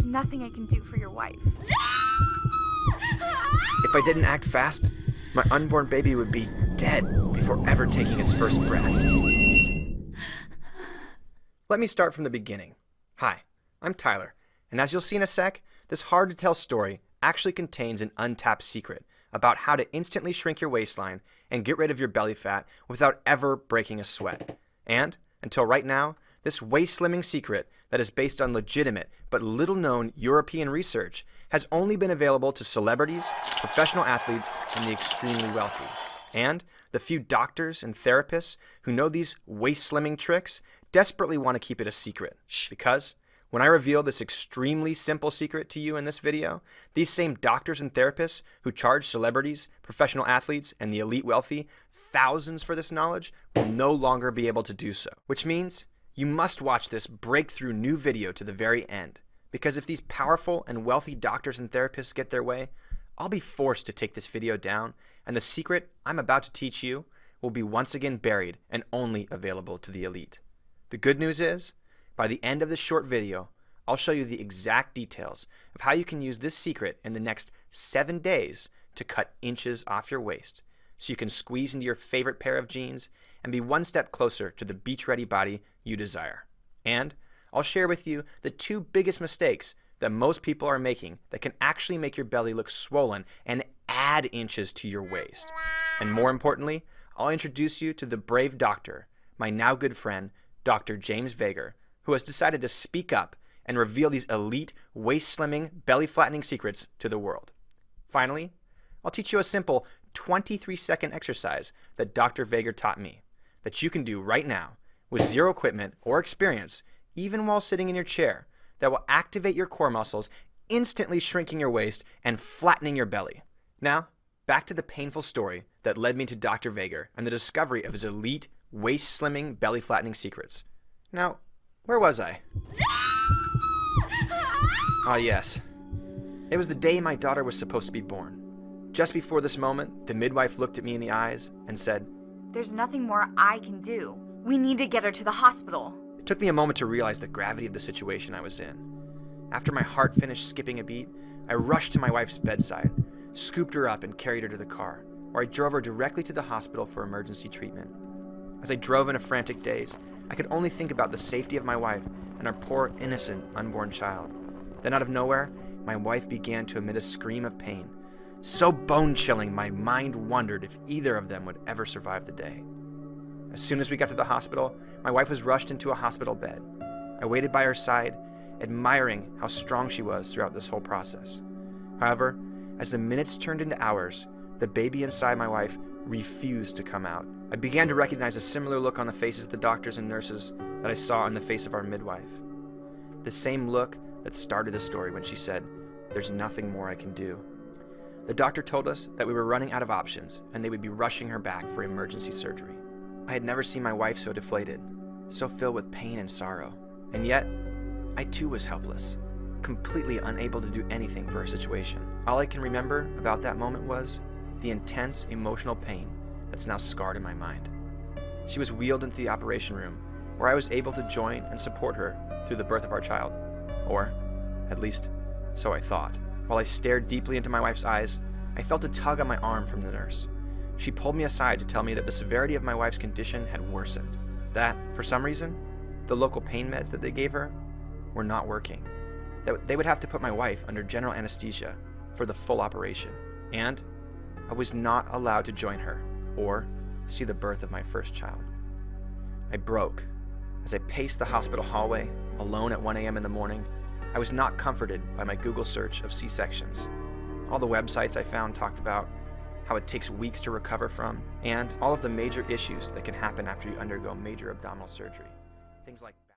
There's nothing I can do for your wife. If I didn't act fast, my unborn baby would be dead before ever taking its first breath. Let me start from the beginning. Hi, I'm Tyler, and as you'll see in a sec, this hard-to-tell story actually contains an untapped secret about how to instantly shrink your waistline and get rid of your belly fat without ever breaking a sweat. And, until right now, this waist-slimming secret that is based on legitimate but little-known European research has only been available to celebrities, professional athletes, and the extremely wealthy. And the few doctors and therapists who know these waist-slimming tricks desperately want to keep it a secret. Because when I reveal this extremely simple secret to you in this video, these same doctors and therapists who charge celebrities, professional athletes, and the elite wealthy thousands for this knowledge will no longer be able to do so. Which means you must watch this breakthrough new video to the very end. Because if these powerful and wealthy doctors and therapists get their way, I'll be forced to take this video down, and the secret I'm about to teach you will be once again buried and only available to the elite. The good news is, by the end of this short video, I'll show you the exact details of how you can use this secret in the next 7 days to cut inches off your waist, so you can squeeze into your favorite pair of jeans and be one step closer to the beach-ready body you desire. And I'll share with you the 2 biggest mistakes that most people are making that can actually make your belly look swollen and add inches to your waist. And more importantly, I'll introduce you to the brave doctor, my now good friend, Dr. James Vager, who has decided to speak up and reveal these elite waist-slimming, belly-flattening secrets to the world. Finally, I'll teach you a simple 23-second exercise that Dr. Vager taught me that you can do right now with zero equipment or experience, even while sitting in your chair, that will activate your core muscles, instantly shrinking your waist and flattening your belly. Now, back to the painful story that led me to Dr. Vager and the discovery of his elite waist-slimming, belly-flattening secrets. Now, where was I? Ah, yes. It was the day my daughter was supposed to be born. Just before this moment, the midwife looked at me in the eyes and said, There's nothing more I can do. We need to get her to the hospital. It took me a moment to realize the gravity of the situation I was in. After my heart finished skipping a beat, I rushed to my wife's bedside, scooped her up and carried her to the car, where I drove her directly to the hospital for emergency treatment. As I drove in a frantic daze, I could only think about the safety of my wife and our poor, innocent, unborn child. Then out of nowhere, my wife began to emit a scream of pain, so bone-chilling my mind wondered if either of them would ever survive the day. As soon as we got to the hospital, my wife was rushed into a hospital bed. I waited by her side, admiring how strong she was throughout this whole process. However, as the minutes turned into hours, the baby inside my wife refused to come out. I began to recognize a similar look on the faces of the doctors and nurses that I saw on the face of our midwife. The same look that started the story when she said, There's nothing more I can do. The doctor told us that we were running out of options and they would be rushing her back for emergency surgery. I had never seen my wife so deflated, so filled with pain and sorrow. And yet, I too was helpless, completely unable to do anything for her situation. All I can remember about that moment was the intense emotional pain that's now scarred in my mind. She was wheeled into the operation room, where I was able to join and support her through the birth of our child. Or, at least, so I thought. While I stared deeply into my wife's eyes, I felt a tug on my arm from the nurse. She pulled me aside to tell me that the severity of my wife's condition had worsened. That, for some reason, the local pain meds that they gave her were not working. That they would have to put my wife under general anesthesia for the full operation. And I was not allowed to join her or see the birth of my first child. I broke. As I paced the hospital hallway, alone at 1 a.m. in the morning, I was not comforted by my Google search of C-sections. All the websites I found talked about how it takes weeks to recover from, and all of the major issues that can happen after you undergo major abdominal surgery. Things like